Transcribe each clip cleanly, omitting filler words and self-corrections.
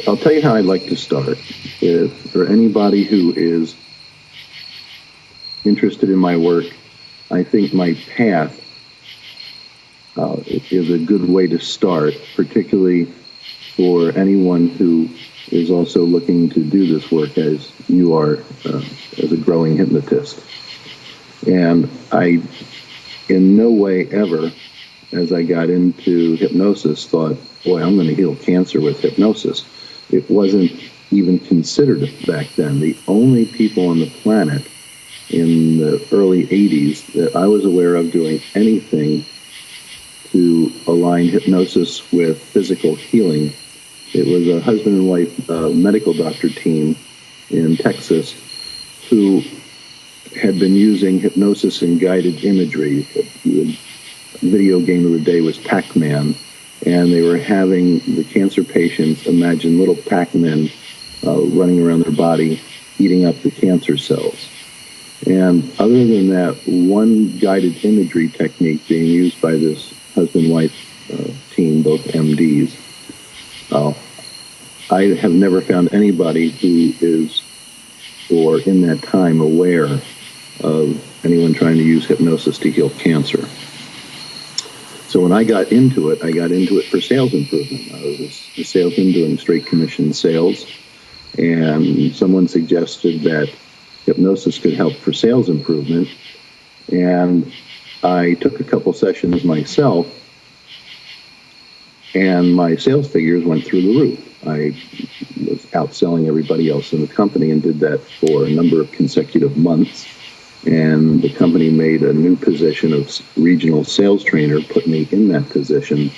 I'll tell you how I'd like to start. For anybody who is interested in my work, I think my path is a good way to start, particularly for anyone who is also looking to do this work as you are as a growing hypnotist. And I, in no way ever, as I got into hypnosis, thought, boy, I'm going to heal cancer with hypnosis. It wasn't even considered back then. The only people on the planet in the early 80s that I was aware of doing anything to align hypnosis with physical healing, it was a husband and wife medical doctor team in Texas who had been using hypnosis and guided imagery. The video game of the day was Pac-Man, and they were having the cancer patients imagine little Pac-Men running around their body, eating up the cancer cells. And other than that one guided imagery technique being used by this husband-wife team, both MDs, I have never found anybody who is, or in that time, aware of anyone trying to use hypnosis to heal cancer. So when I got into it for sales improvement. I was a salesman doing straight commission sales, and someone suggested that hypnosis could help for sales improvement, and I took a couple sessions myself, and my sales figures went through the roof. I was outselling everybody else in the company and did that for a number of consecutive months. And the company made a new position of regional sales trainer, put me in that position,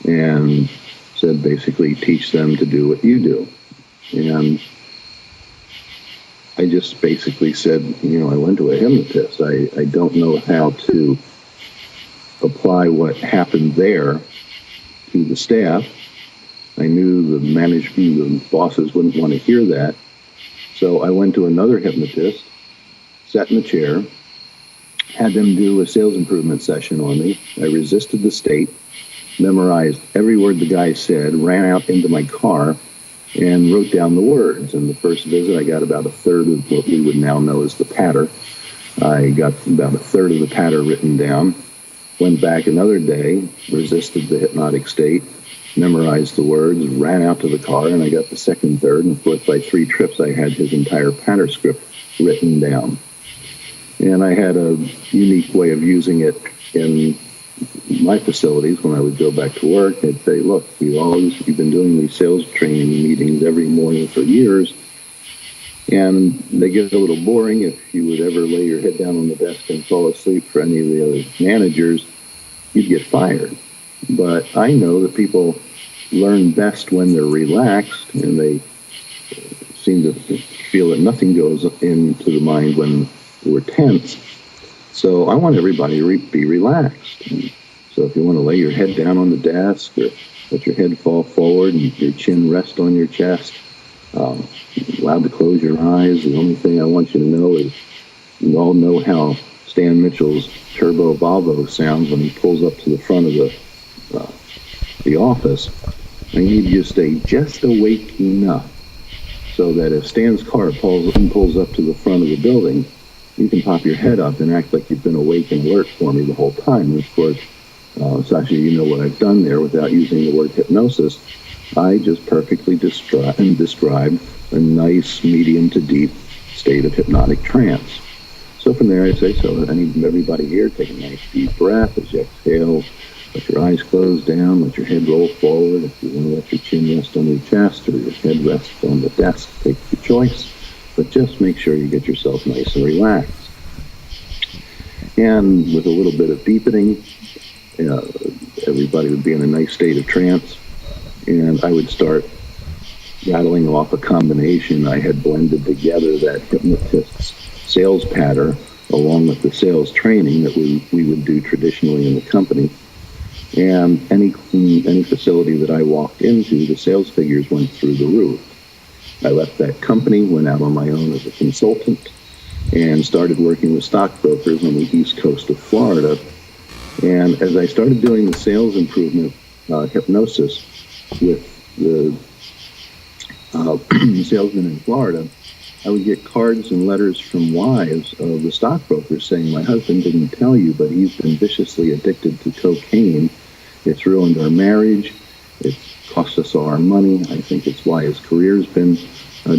and said basically teach them to do what you do. And I just basically said, I went to a hypnotist. I don't know how to apply what happened there to the staff. I knew the bosses wouldn't want to hear that. So I went to another hypnotist, sat in the chair, had them do a sales improvement session on me. I resisted the state, memorized every word the guy said, ran out into my car, and wrote down the words. And the first visit, I got about a third of what we would now know as the patter. I got about a third of the patter written down, went back another day, resisted the hypnotic state, memorized the words, ran out to the car, and I got the second third. And of course, by 3 trips, I had his entire patter script written down. And I had a unique way of using it in my facilities. When I would go back to work, I'd say, look, you've been doing these sales training meetings every morning for years, and they get a little boring. If you would ever lay your head down on the desk and fall asleep for any of the other managers, you'd get fired. But I know that people learn best when they're relaxed, and they seem to feel that nothing goes into the mind when we're tense. So I want everybody to be relaxed. And so if you want to lay your head down on the desk, or let your head fall forward and your chin rest on your chest, allowed to close your eyes. The only thing I want you to know is you all know how Stan Mitchell's Turbo Volvo sounds when he pulls up to the front of the office. I need you to stay just awake enough so that if Stan's car pulls up to the front of the building, you can pop your head up and act like you've been awake and alert for me the whole time. And of course, Sasha, you know what I've done there without using the word hypnosis. I just perfectly described a nice medium to deep state of hypnotic trance. So from there, I say, so I need everybody here, take a nice deep breath as you exhale. Let your eyes close down, let your head roll forward. If you want to let your chin rest on your chest or your head rest on the desk, take your choice. But just make sure you get yourself nice and relaxed. And with a little bit of deepening, everybody would be in a nice state of trance. And I would start rattling off a combination I had blended together, that hypnotist's sales patter along with the sales training that we would do traditionally in the company. And any facility that I walked into, the sales figures went through the roof. I left that company, went out on my own as a consultant, and started working with stockbrokers on the east coast of Florida. And as I started doing the sales improvement hypnosis with the salesman in Florida, I would get cards and letters from wives of the stockbrokers saying, my husband didn't tell you, but he's been viciously addicted to cocaine. It's ruined our marriage. It's cost us all our money. I think it's why his career's been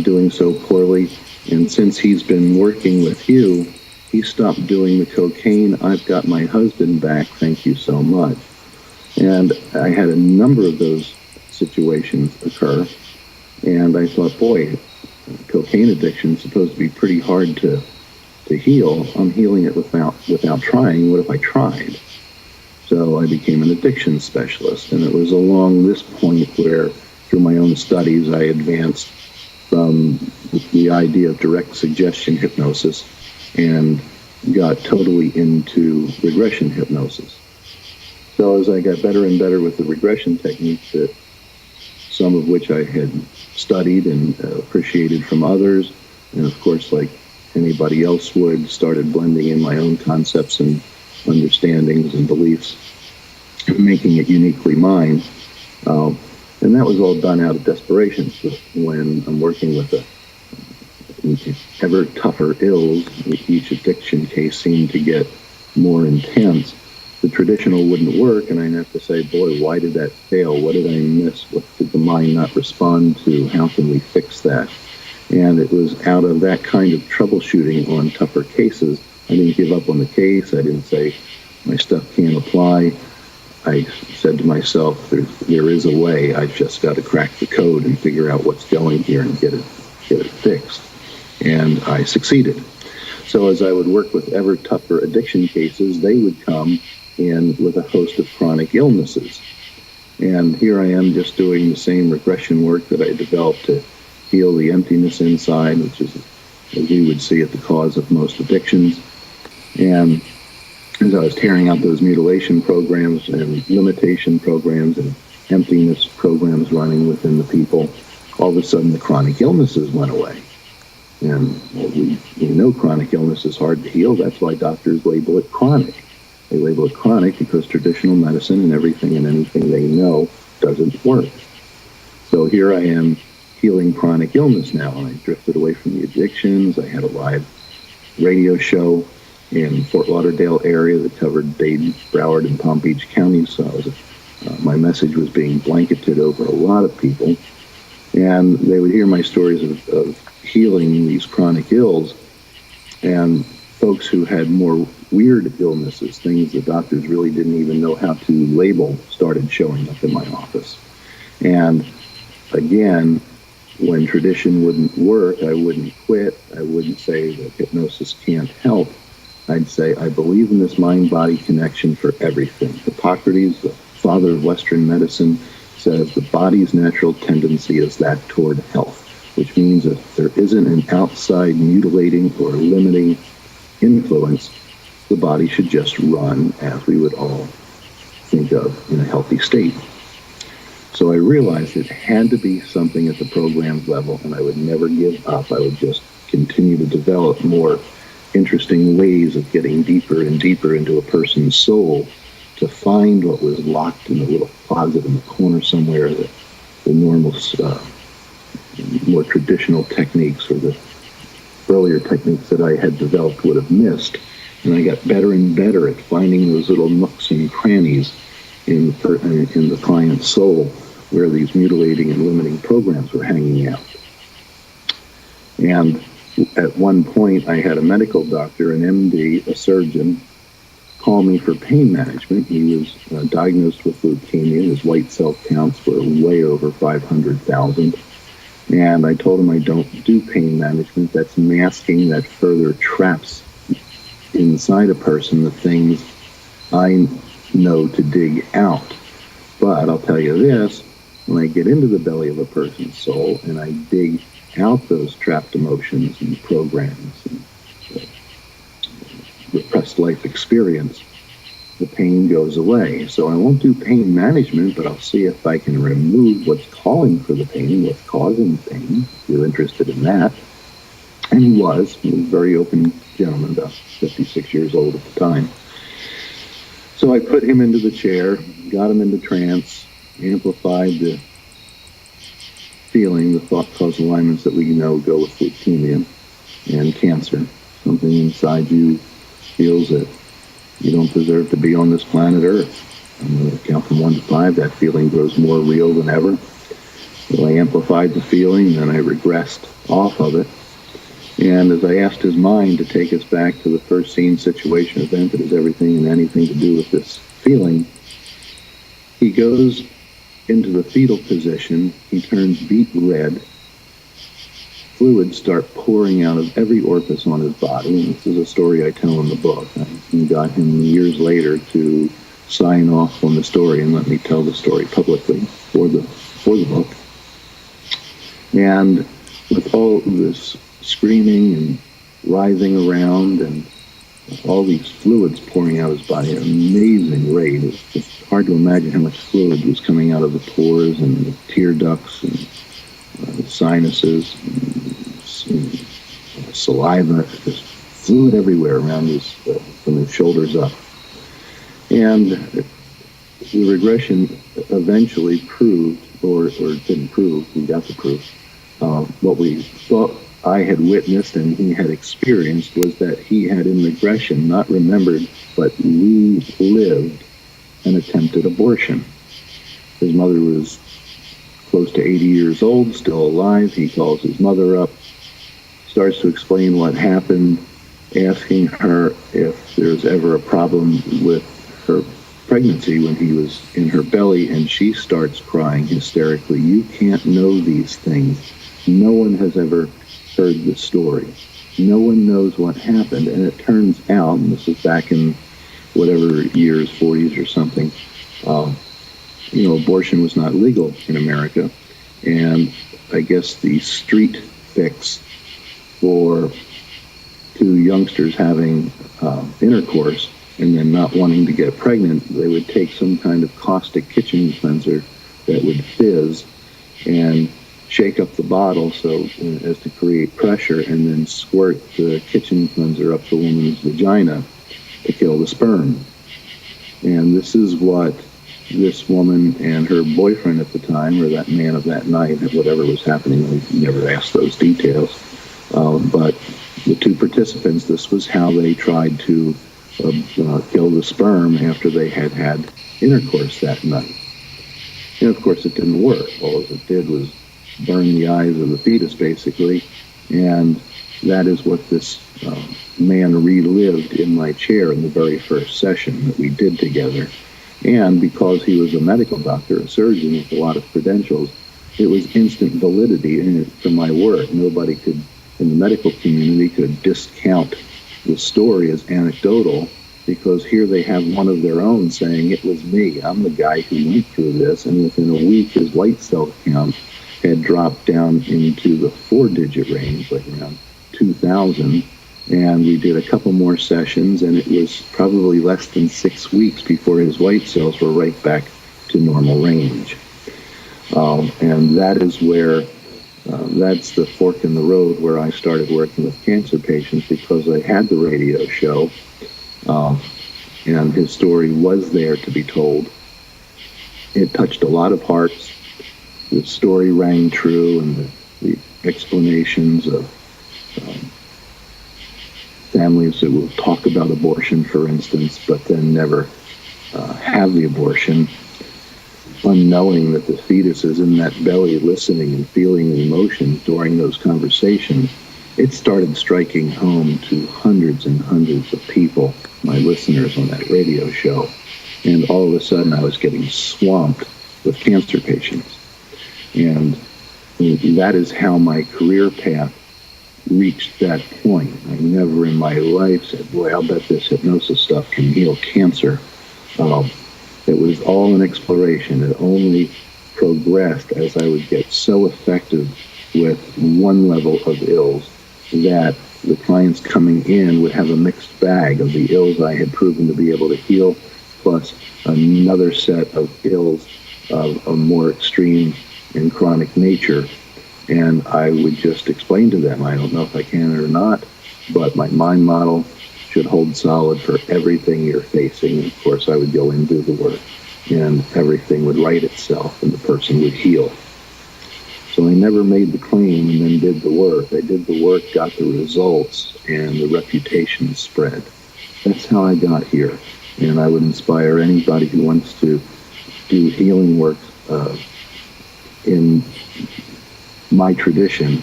doing so poorly. And since he's been working with you, he stopped doing the cocaine. I've got my husband back. Thank you so much. And I had a number of those situations occur. And I thought, boy, cocaine addiction is supposed to be pretty hard to heal. I'm healing it without trying. What if I tried? So I became an addiction specialist. And it was along this point where, through my own studies, I advanced from the idea of direct suggestion hypnosis and got totally into regression hypnosis. So as I got better and better with the regression techniques, that some of which I had studied and appreciated from others, and of course, like anybody else would, started blending in my own concepts and understandings and beliefs, making it uniquely mine. And that was all done out of desperation. So when I'm working with ever tougher ills, each addiction case seemed to get more intense. The traditional wouldn't work, and I'd have to say, boy, why did that fail? What did I miss? What did the mind not respond to? How can we fix that? And it was out of that kind of troubleshooting on tougher cases. I didn't give up on the case. I didn't say my stuff can't apply. I said to myself, there is a way. I've just got to crack the code and figure out what's going here and get it fixed. And I succeeded. So as I would work with ever tougher addiction cases, they would come in with a host of chronic illnesses. And here I am just doing the same regression work that I developed to heal the emptiness inside, which is, as we would see, at the cause of most addictions. And as I was tearing out those mutilation programs and limitation programs and emptiness programs running within the people, all of a sudden the chronic illnesses went away. And we know chronic illness is hard to heal. That's why doctors label it chronic. They label it chronic because traditional medicine and everything and anything they know doesn't work. So here I am healing chronic illness now, and I drifted away from the addictions. I had a live radio show in Fort Lauderdale area that covered Dade, Broward, and Palm Beach counties. So my message was being blanketed over a lot of people, and they would hear my stories of healing these chronic ills, and folks who had more weird illnesses, things the doctors really didn't even know how to label, started showing up in my office. And again, when tradition wouldn't work, I wouldn't quit. I wouldn't say that hypnosis can't help. I'd say, I believe in this mind-body connection for everything. Hippocrates, the father of Western medicine, says the body's natural tendency is that toward health, which means that if there isn't an outside mutilating or limiting influence, the body should just run as we would all think of in a healthy state. So I realized it had to be something at the program's level, and I would never give up. I would just continue to develop more interesting ways of getting deeper and deeper into a person's soul to find what was locked in a little closet in the corner somewhere that the normal, more traditional techniques or the earlier techniques that I had developed would have missed. And I got better and better at finding those little nooks and crannies in the client's soul where these mutilating and limiting programs were hanging out. And at one point, I had a medical doctor, an MD, a surgeon, call me for pain management. He was diagnosed with leukemia. His white cell counts were way over 500,000. And I told him I don't do pain management. That's masking that further traps inside a person the things I know to dig out. But I'll tell you this, when I get into the belly of a person's soul and I dig out those trapped emotions and programs and repressed life experience, the pain goes away. So I won't do pain management, but I'll see if I can remove what's calling for the pain, what's causing the pain, if you're interested in that. And he was a very open gentleman, about 56 years old at the time. So I put him into the chair, got him into trance, amplified the feeling the thought-cause alignments that we know go with leukemia and cancer. Something inside you feels that you don't deserve to be on this planet Earth. I'm going to count from 1 to 5. That feeling grows more real than ever. So I amplified the feeling, then I regressed off of it. And as I asked his mind to take us back to the first scene, situation, event that has everything and anything to do with this feeling, he goes into the fetal position. He turns beet red. Fluids start pouring out of every orifice on his body. And this is a story I tell in the book. I got him years later to sign off on the story and let me tell the story publicly for the book. And with all this screaming and writhing around and all these fluids pouring out of his body at an amazing rate, it's hard to imagine how much fluid was coming out of the pores and the tear ducts and the sinuses and saliva, just fluid everywhere around his, from his shoulders up. And the regression eventually proved, or didn't prove, we got the proof, what we thought I had witnessed and he had experienced was that he had in regression not remembered but relived an attempted abortion. His mother was close to 80 years old, still alive. He calls his mother up, starts to explain what happened, asking her if there's ever a problem with her pregnancy when he was in her belly, and she starts crying hysterically. You can't know these things. No one has ever heard the story. No one knows what happened. And it turns out, and this is back in whatever years, 40s or something, abortion was not legal in America. And I guess the street fix for two youngsters having intercourse and then not wanting to get pregnant, they would take some kind of caustic kitchen cleanser that would fizz and shake up the bottle so as to create pressure, and then squirt the kitchen cleanser up the woman's vagina to kill the sperm. And this is what this woman and her boyfriend at the time, or that man of that night, whatever was happening, we never asked those details, but the two participants, this was how they tried to kill the sperm after they had had intercourse that night. And of course it didn't work. All it did was burn the eyes of the fetus, basically, and that is what this man relived in my chair in the very first session that we did together. And because he was a medical doctor, a surgeon with a lot of credentials, it was instant validity in it for my work. Nobody could, in the medical community, could discount the story as anecdotal, because here they have one of their own saying, it was me, I'm the guy who went through this, and within a week his white cell count had dropped down into the 4-digit range, like around 2,000, and we did a couple more sessions, and it was probably less than 6 weeks before his white cells were right back to normal range. And that is where, that's the fork in the road where I started working with cancer patients, because I had the radio show, and his story was there to be told. It touched a lot of hearts. The story rang true, and the explanations of families that will talk about abortion, for instance, but then never have the abortion, unknowing that the fetus is in that belly listening and feeling the emotions during those conversations. It started striking home to hundreds and hundreds of people, my listeners on that radio show. And all of a sudden I was getting swamped with cancer patients. And that is how my career path reached that point. I never in my life said, boy, I'll bet this hypnosis stuff can heal cancer. It was all an exploration. It only progressed as I would get so effective with one level of ills that the clients coming in would have a mixed bag of the ills I had proven to be able to heal, plus another set of ills of a more extreme and chronic nature. And I would just explain to them, I don't know if I can or not, but my mind model should hold solid for everything you're facing. And of course, I would go in and do the work, and everything would right itself, and the person would heal. So I never made the claim and then did the work. I did the work, got the results, and the reputation spread. That's how I got here. And I would inspire anybody who wants to do healing work in my tradition.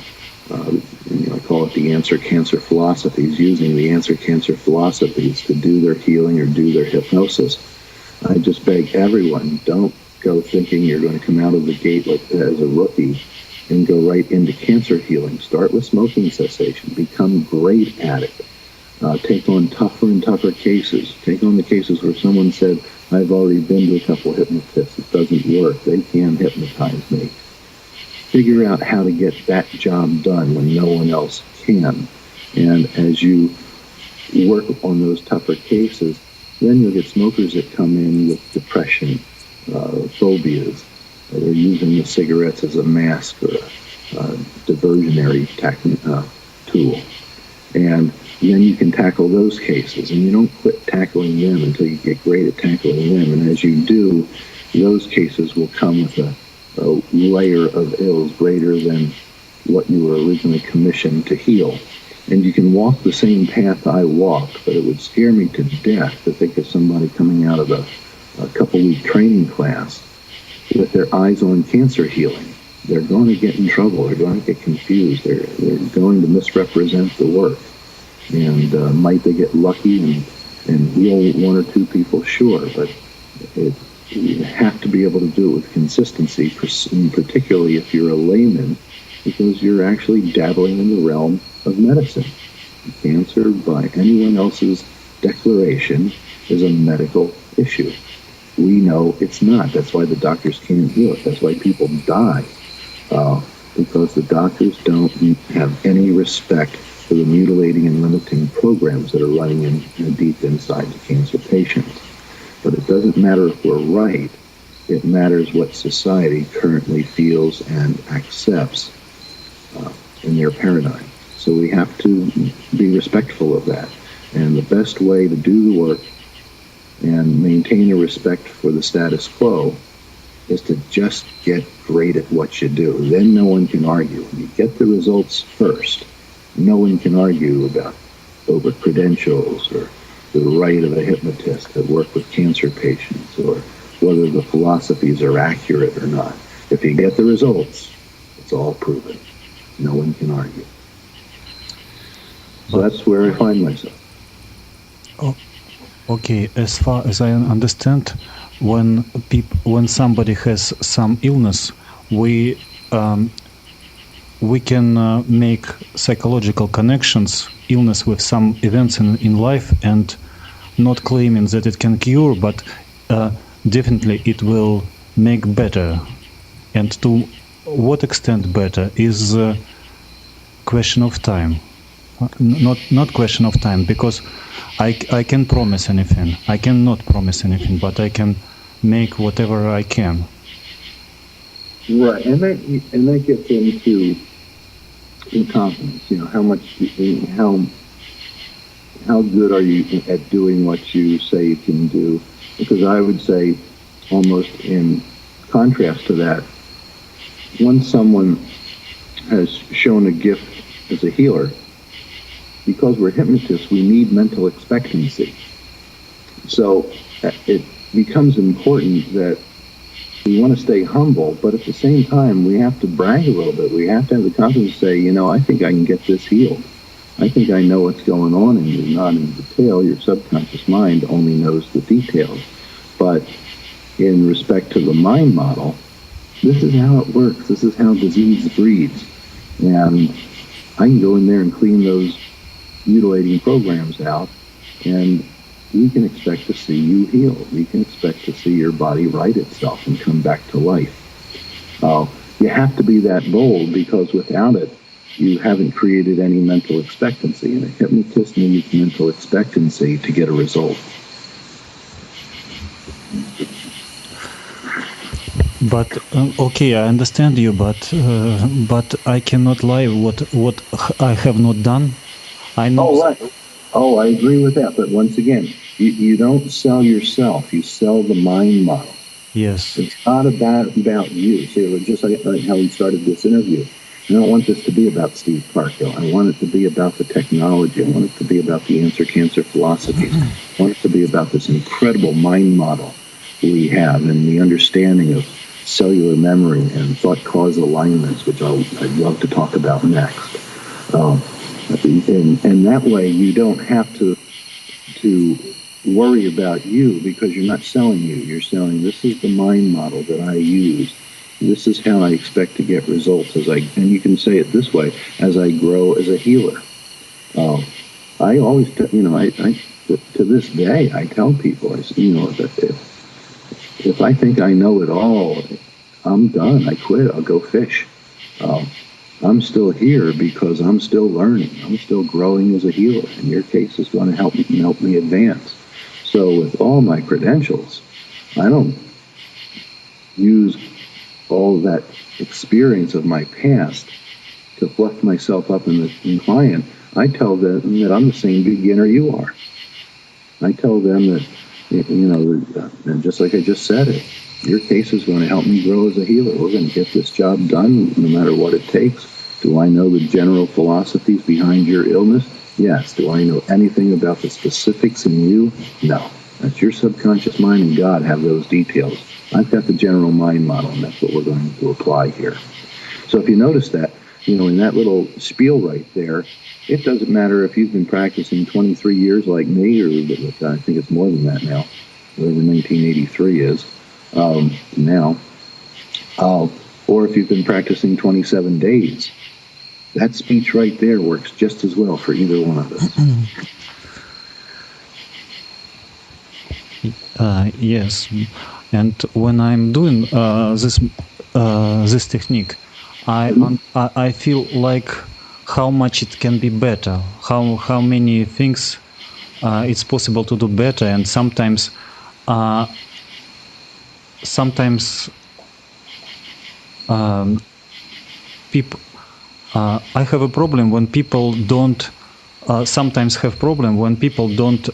I call it the answer cancer philosophies, using the answer cancer philosophies to do their healing or do their hypnosis. I just beg everyone, don't go thinking you're going to come out of the gate like as a rookie and go right into cancer healing. Start with smoking cessation. Become great at it. Take on tougher and tougher cases. Take on the cases where someone said, I've already been to a couple hypnotists. It doesn't work. They can't hypnotize me. Figure out how to get that job done when no one else can. And as you work on those tougher cases, then you'll get smokers that come in with depression, phobias. They're using the cigarettes as a mask or a diversionary tool. And then you can tackle those cases. And you don't quit tackling them until you get great at tackling them. And as you do, those cases will come with a layer of ills greater than what you were originally commissioned to heal. And you can walk the same path I walked, but it would scare me to death to think of somebody coming out of a couple-week training class with their eyes on cancer healing. They're going to get in trouble. They're going to get confused. They're going to misrepresent the work. And might they get lucky and heal one or two people? Sure, but you have to be able to do it with consistency, particularly if you're a layman, because you're actually dabbling in the realm of medicine. Cancer, by anyone else's declaration, is a medical issue. We know it's not. That's why the doctors can't heal it. That's why people die, because the doctors don't have any respect for the mutilating and limiting programs that are running in deep inside the cancer patients. But it doesn't matter if we're right. It matters what society currently feels and accepts in their paradigm. So we have to be respectful of that. And the best way to do the work and maintain a respect for the status quo is to just get great at what you do. Then no one can argue. When you get the results first, no one can argue about over credentials or the right of a hypnotist to work with cancer patients or whether the philosophies are accurate or not. If you get the results, it's all proven. No one can argue. So that's where I find myself. Oh, okay, as far as I understand, when somebody has some illness, we can make psychological connections, illness with some events in life, and not claiming that it can cure, but definitely it will make better. And to what extent better is a question of time. Not question of time, because I can promise anything. I cannot promise anything, but I can make whatever I can. Right, and that gets into incompetence. How good are you at doing what you say you can do? Because I would say, almost in contrast to that, once someone has shown a gift as a healer, because we're hypnotists, we need mental expectancy. So it becomes important that we want to stay humble, but at the same time, we have to brag a little bit. We have to have the confidence to say, I think I can get this healed. I think I know what's going on in you, not in detail. Your subconscious mind only knows the details. But in respect to the mind model, this is how it works. This is how disease breeds. And I can go in there and clean those mutilating programs out, and we can expect to see you healed. We can expect to see your body right itself and come back to life. You have to be that bold, because without it, you haven't created any mental expectancy. And a hypnotist needs mental expectancy to get a result. But okay, I understand you, but I cannot lie what I have not done. I know. Oh, right. Oh, I agree with that. But once again, you don't sell yourself. You sell the mind model. Yes. It's not about you. See, it was just like how we started this interview. I don't want this to be about Steve Parkhill. I want it to be about the technology. I want it to be about the answer cancer philosophies. I want it to be about this incredible mind model we have and the understanding of cellular memory and thought-cause alignments, which I'd love to talk about next. And that way you don't have to worry about you, because you're not selling you. You're selling, this is the mind model that I use. This is how I expect to get results and you can say it this way, as I grow as a healer. I always, to this day, I tell people, that if I think I know it all, I'm done. I quit. I'll go fish. I'm still here because I'm still learning. I'm still growing as a healer, and your case is going to help me advance. So with all my credentials, I don't use all that experience of my past to fluff myself up in the client. I tell them that I'm the same beginner you are. I tell them that, and just like I just said it, your case is going to help me grow as a healer. We're going to get this job done no matter what it takes. Do I know the general philosophies behind your illness? Yes. Do I know anything about the specifics in you? No. That's your subconscious mind and God have those details. I've got the general mind model, and that's what we're going to apply here. So if you notice that, in that little spiel right there, it doesn't matter if you've been practicing 23 years like me, or I think it's more than that now, whatever 1983 is now, or if you've been practicing 27 days. That speech right there works just as well for either one of us. Yes, and when I'm doing this technique, I feel like how much it can be better, how many things it's possible to do better, and sometimes people. I have a problem when people don't. Sometimes have problem when people don't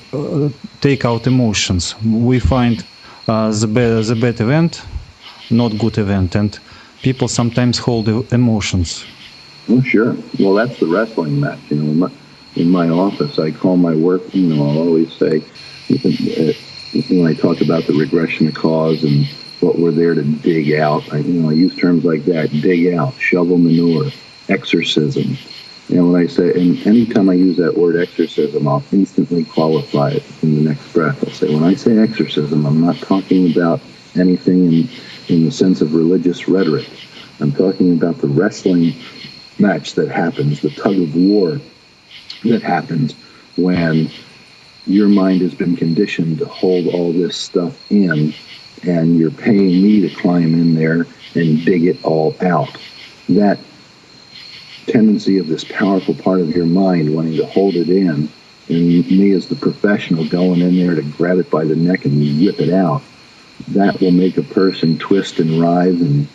take out emotions. We find the bad event, not good event, and people sometimes hold emotions. Oh, sure. Well, that's the wrestling match. In my office, I call my work. I'll always say, when I talk about the regression of cause and what we're there to dig out, I use terms like that: dig out, shovel manure, exorcism. When I say, and anytime I use that word exorcism, I'll instantly qualify it in the next breath. I'll say, when I say exorcism, I'm not talking about anything in the sense of religious rhetoric. I'm talking about the wrestling match that happens, the tug of war that happens when your mind has been conditioned to hold all this stuff in, and you're paying me to climb in there and dig it all out. That tendency of this powerful part of your mind wanting to hold it in, and me as the professional going in there to grab it by the neck and rip it out, that will make a person twist and writhe and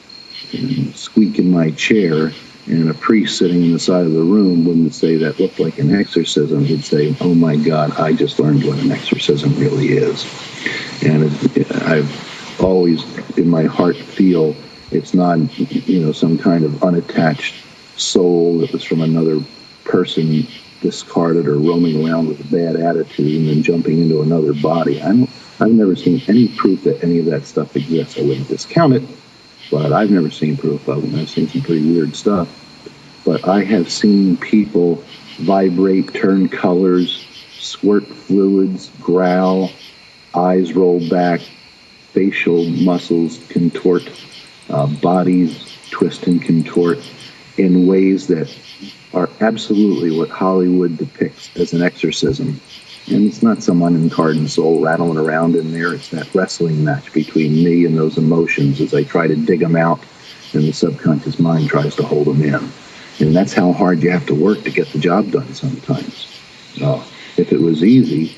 squeak in my chair. And a priest sitting in the side of the room wouldn't say that looked like an exorcism. He'd say, oh my God, I just learned what an exorcism really is. And I've always in my heart feel it's not, some kind of unattached soul that was from another person discarded or roaming around with a bad attitude and then jumping into another body. I've never seen any proof that any of that stuff exists. I wouldn't discount it, but I've never seen proof of it. I've seen some pretty weird stuff. But I have seen people vibrate, turn colors, squirt fluids, growl, eyes roll back, facial muscles contort, bodies twist and contort in ways that are absolutely what Hollywood depicts as an exorcism. And it's not some unincarnate soul rattling around in there. It's that wrestling match between me and those emotions as I try to dig them out and the subconscious mind tries to hold them in. And that's how hard you have to work to get the job done sometimes. If it was easy,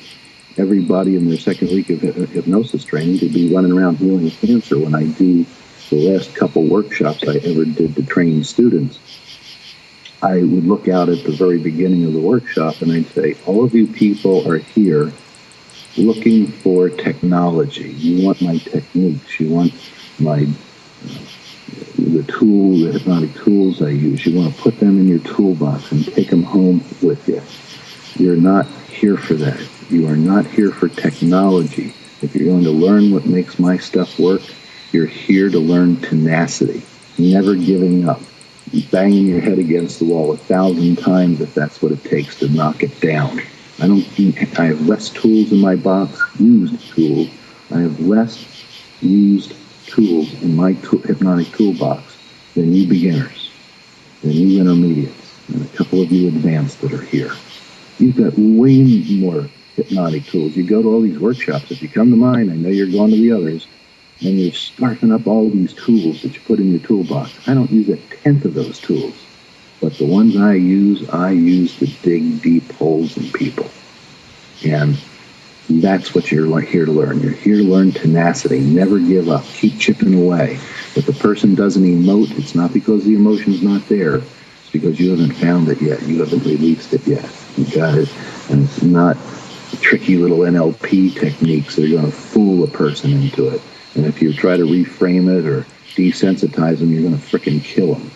everybody in their second week of hypnosis training could be running around healing cancer. When I do the last couple workshops I ever did to train students, I would look out at the very beginning of the workshop and I'd say, all of you people are here looking for technology. You want my techniques. You want my the hypnotic tools I use. You want to put them in your toolbox and take them home with you. You're not here for that. You are not here for technology. If you're going to learn what makes my stuff work, you're here to learn tenacity, never giving up, banging your head against the wall 1,000 times if that's what it takes to knock it down. I have less tools in my box, used tools. I have less used tools in my hypnotic toolbox than you beginners, than you intermediates, and a couple of you advanced that are here. You've got way more hypnotic tools. You go to all these workshops. If you come to mine, I know you're going to the others, and you're scarfing up all these tools that you put in your toolbox. I don't use 1/10 of those tools. But the ones I use to dig deep holes in people. And that's what you're here to learn. You're here to learn tenacity. Never give up. Keep chipping away. If the person doesn't emote, it's not because the emotion's not there. It's because you haven't found it yet. You haven't released it yet. You got it. And it's not tricky little NLP techniques that are going to fool a person into it. And if you try to reframe it or desensitize them, you're going to frickin' kill them.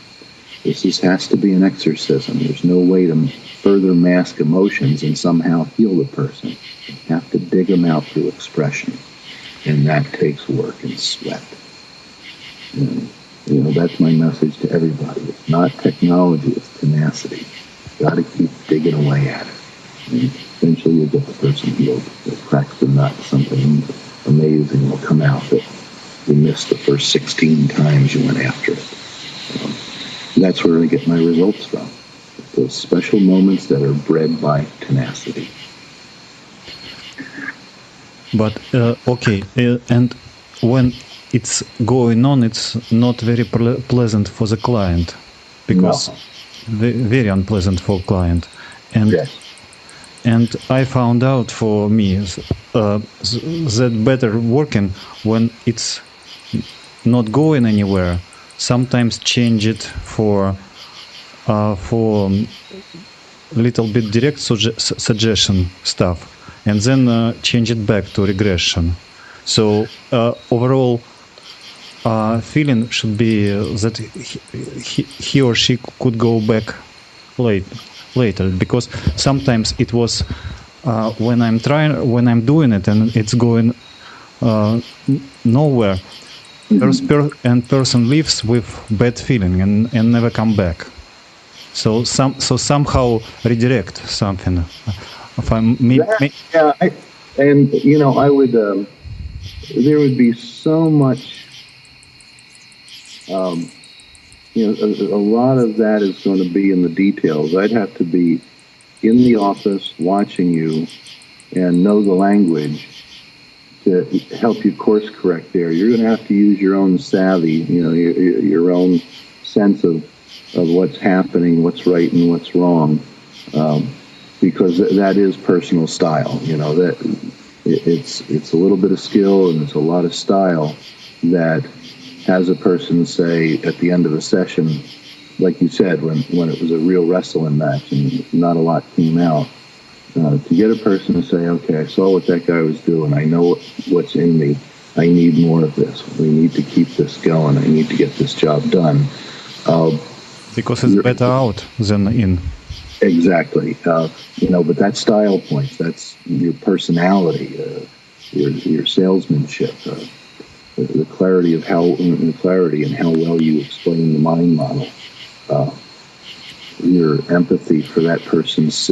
This has to be an exorcism. There's no way to further mask emotions and somehow heal the person. You have to dig them out through expression. And that takes work and sweat. And, that's my message to everybody. It's not technology, it's tenacity. You've got to keep digging away at it. And eventually you'll get the person healed. It cracks the nut. Something amazing will come out that you missed the first 16 times you went after it. That's where I get my results from. Those special moments that are bred by tenacity. But, and when it's going on, it's not very pleasant for the client, because very unpleasant for client. And yes. And I found out for me that better working when it's not going anywhere. Sometimes change it for little bit direct suggestion stuff, and then change it back to regression. So overall feeling should be that he or she could go back later, because sometimes it was when I'm doing it and it's going nowhere. Person leaves with bad feeling and never come back. So somehow redirect something. If I I would. There would be so much. A lot of that is going to be in the details. I'd have to be in the office watching you and know the language to help you course correct there. You're going to have to use your own savvy, your own sense of what's happening, what's right and what's wrong, because that is personal style. That it's a little bit of skill and it's a lot of style that has a person say at the end of a session, like you said, when it was a real wrestling match and not a lot came out, to get a person to say, okay, I saw what that guy was doing. I know what's in me. I need more of this. We need to keep this going. I need to get this job done. Because it's better out than in. Exactly. But that's style points. That's your personality, your salesmanship, the clarity of and how well you explain the mind model, your empathy for that person's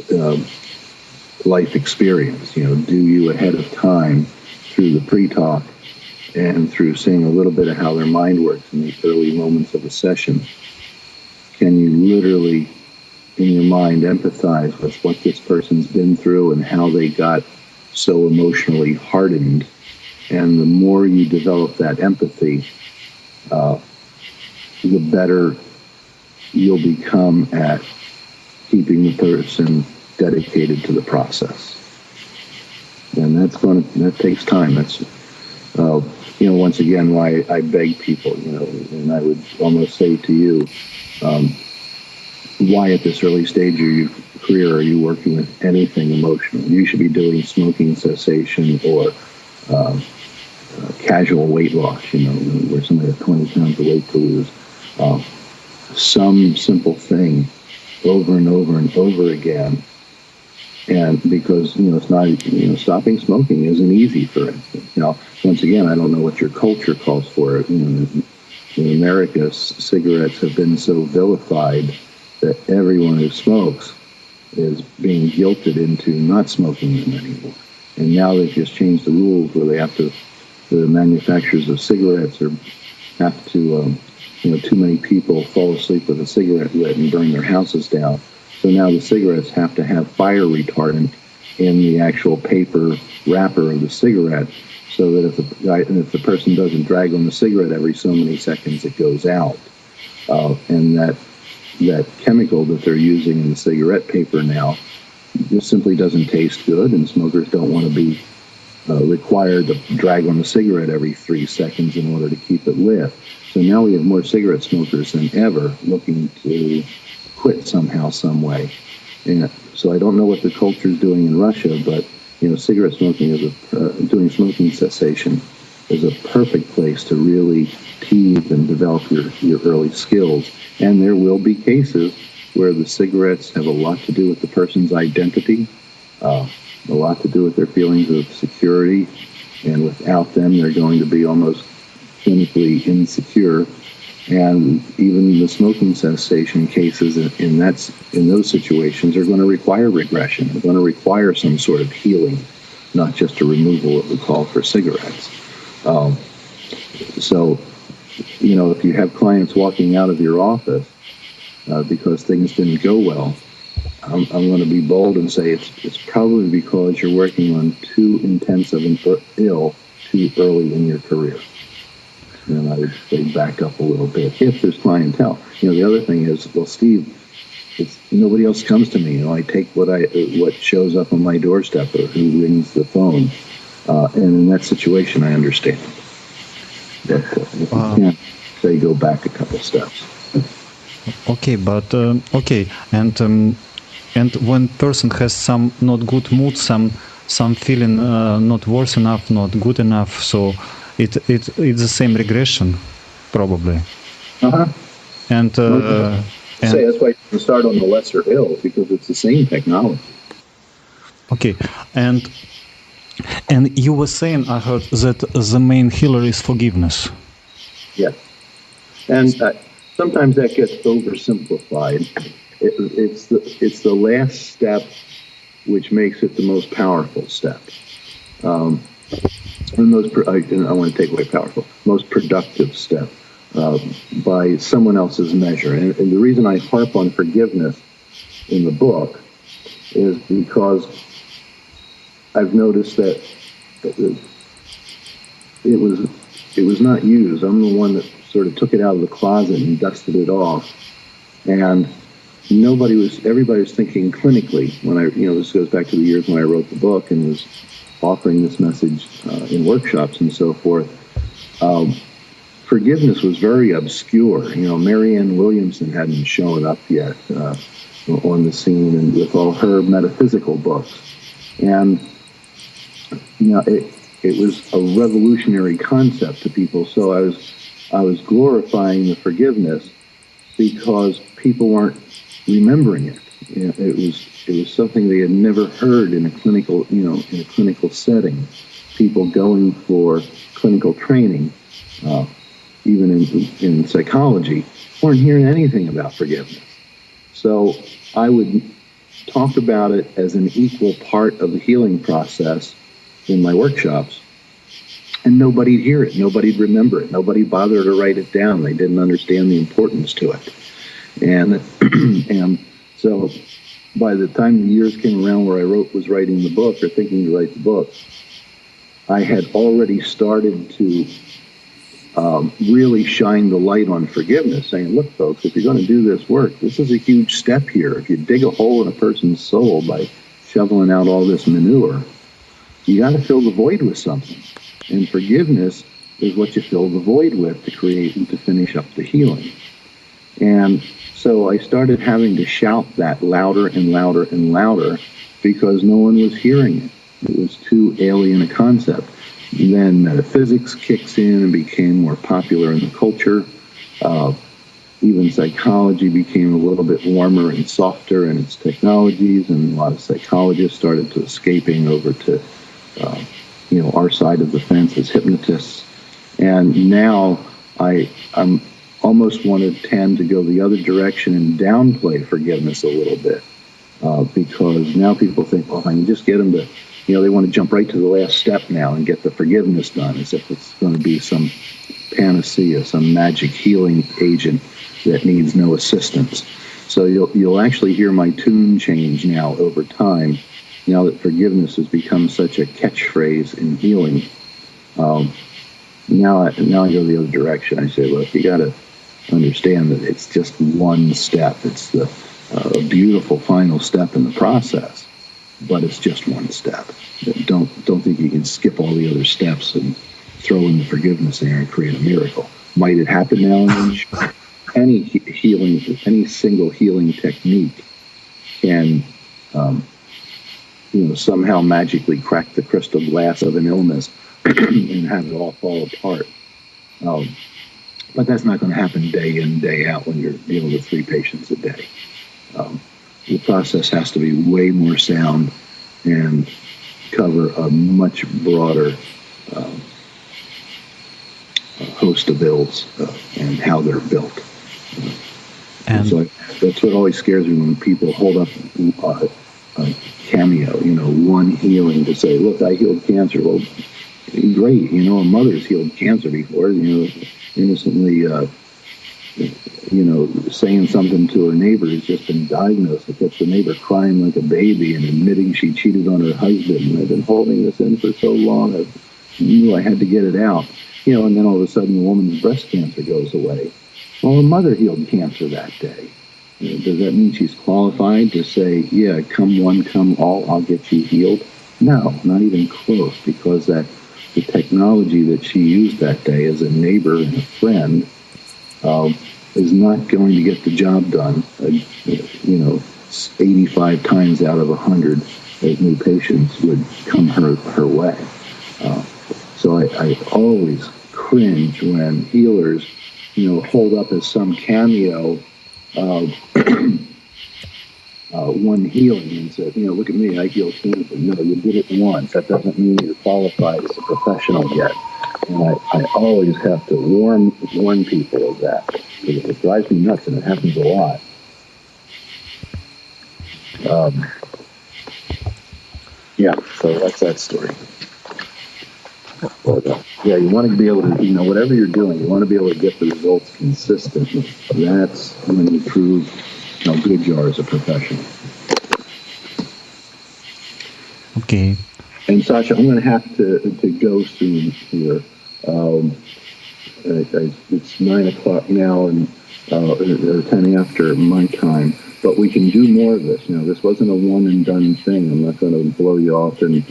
life experience. Do you ahead of time through the pre-talk and through seeing a little bit of how their mind works in the early moments of a session, can you literally in your mind empathize with what this person's been through and how they got so emotionally hardened? And the more you develop that empathy, the better you'll become at keeping the person dedicated to the process. And that takes time. That's, once again, why I beg people, and I would almost say to you, why at this early stage are you career are you working with anything emotional? You should be doing smoking cessation or casual weight loss, where somebody has 20 pounds of weight to lose. Some simple thing over and over and over again. And because, it's not, stopping smoking isn't easy, for instance. Once again, I don't know what your culture calls for it. In America, cigarettes have been so vilified that everyone who smokes is being guilted into not smoking them anymore. And now they've just changed the rules where they have to, the manufacturers of cigarettes have to, too many people fall asleep with a cigarette lit and burn their houses down. So now the cigarettes have to have fire retardant in the actual paper wrapper of the cigarette, so that if the person doesn't drag on the cigarette every so many seconds, it goes out. And that chemical that they're using in the cigarette paper now just simply doesn't taste good, and smokers don't want to be required to drag on the cigarette every 3 seconds in order to keep it lit. So now we have more cigarette smokers than ever looking to quit somehow, some way. And so I don't know what the culture is doing in Russia, but cigarette smoking doing smoking cessation is a perfect place to really tease and develop your early skills. And there will be cases where the cigarettes have a lot to do with the person's identity, a lot to do with their feelings of security, and without them, they're going to be almost clinically insecure. And even the smoking cessation cases in those situations are going to require regression. They're going to require some sort of healing, not just a removal of the call for cigarettes. So, if you have clients walking out of your office because things didn't go well, I'm going to be bold and say it's probably because you're working on too intensive and ill too early in your career. And I would say back up a little bit if there's clientele. The other thing is, well, Steve, nobody else comes to me. I take what shows up on my doorstep or who rings the phone. And in that situation, I understand. But you can't say go back a couple steps. Okay, but and when person has some not good mood, some feeling not worse enough, not good enough, so it's the same regression, probably. And say that's why you can start on the lesser ill, because it's the same technology. Okay, and you were saying, I heard, that the main healer is forgiveness. Yes, and sometimes that gets oversimplified. It's the last step which makes it the most powerful step. And I want to take away powerful, most productive step by someone else's measure. And the reason I harp on forgiveness in the book is because I've noticed that it was not used. I'm the one that sort of took it out of the closet and dusted it off. And everybody was thinking clinically when this goes back to the years when I wrote the book and was offering this message in workshops and so forth. Forgiveness was very obscure. Marianne Williamson hadn't shown up yet on the scene, and with all her metaphysical books. And, it was a revolutionary concept to people. So I was glorifying the forgiveness because people weren't remembering it. It was something they had never heard in a clinical setting. People going for clinical training, even in psychology, weren't hearing anything about forgiveness. So I would talk about it as an equal part of the healing process in my workshops, and nobody'd hear it, nobody'd remember it, nobody bothered to write it down. They didn't understand the importance to it. And so by the time the years came around where I was writing the book or thinking to write the book, I had already started to really shine the light on forgiveness, saying, look, folks, if you're going to do this work, this is a huge step here. If you dig a hole in a person's soul by shoveling out all this manure, you got to fill the void with something. And forgiveness is what you fill the void with to create and to finish up the healing. And So I started having to shout that louder and louder and louder because no one was hearing it. It was too alien a concept. Then metaphysics kicks in and became more popular in the culture. Even psychology became a little bit warmer and softer in its technologies, and a lot of psychologists started to escaping over to, our side of the fence as hypnotists. And now I'm almost want to tend to go the other direction and downplay forgiveness a little bit, because now people think, well, if I can just get them to, they want to jump right to the last step now and get the forgiveness done, as if it's going to be some panacea, some magic healing agent that needs no assistance. So you'll actually hear my tune change now over time, now that forgiveness has become such a catchphrase in healing. Now I go the other direction. I say, look, you got to understand that it's just one step. It's the beautiful final step in the process, but it's just one step. Don't think you can skip all the other steps and throw in the forgiveness there and create a miracle. Might it happen now and then? Sure. Any single healing technique can, somehow magically crack the crystal glass of an illness and have it all fall apart. But that's not going to happen day in, day out when you're dealing with 3 patients a day. The process has to be way more sound and cover a much broader host of ills and how they're built. And so that's what always scares me when people hold up a cameo, one healing to say, look, I healed cancer. Well, great. A mother's healed cancer before, innocently, saying something to her neighbor who's just been diagnosed. It gets the neighbor crying like a baby and admitting she cheated on her husband. And I've been holding this in for so long. I knew I had to get it out. And then all of a sudden the woman's breast cancer goes away. Well, her mother healed cancer that day. Does that mean she's qualified to say, yeah, come one, come all, I'll get you healed? No, not even close, because the technology that she used that day as a neighbor and a friend is not going to get the job done. 85 times out of 100 as new patients would come her way. So I always cringe when healers, hold up as some cameo one healing and say, look at me, I healed cancer. No, you did it once. That doesn't mean you're qualified as a professional yet. And I always have to warn people of that, because it drives me nuts, and it happens a lot. So that's that story. But, you want to be able to, whatever you're doing, you want to be able to get the results consistently. That's when you prove how good you are as a professional. Okay. And Sasha, I'm going to have to go soon here. It's 9 o'clock now, and or 10 after my time. But we can do more of this. This wasn't a one and done thing. I'm not going to blow you off and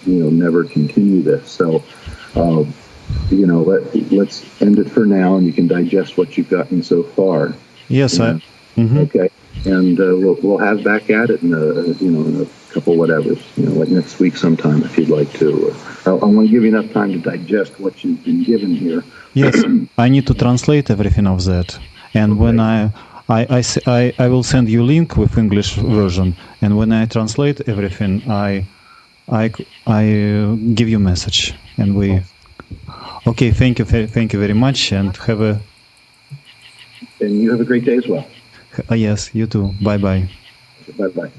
never continue this. So, let's end it for now, and you can digest what you've gotten so far. Yes, Okay, and we'll have back at it in a couple whatevers. Like next week sometime if you'd like to. I want to give you enough time to digest what you've been given here. Yes, I need to translate everything of that, and when I will send you link with English version, and when I translate everything, I give you message, and we. Okay, thank you very much, and have a. And you have a great day as well. Yes, you too. Bye bye. Bye bye.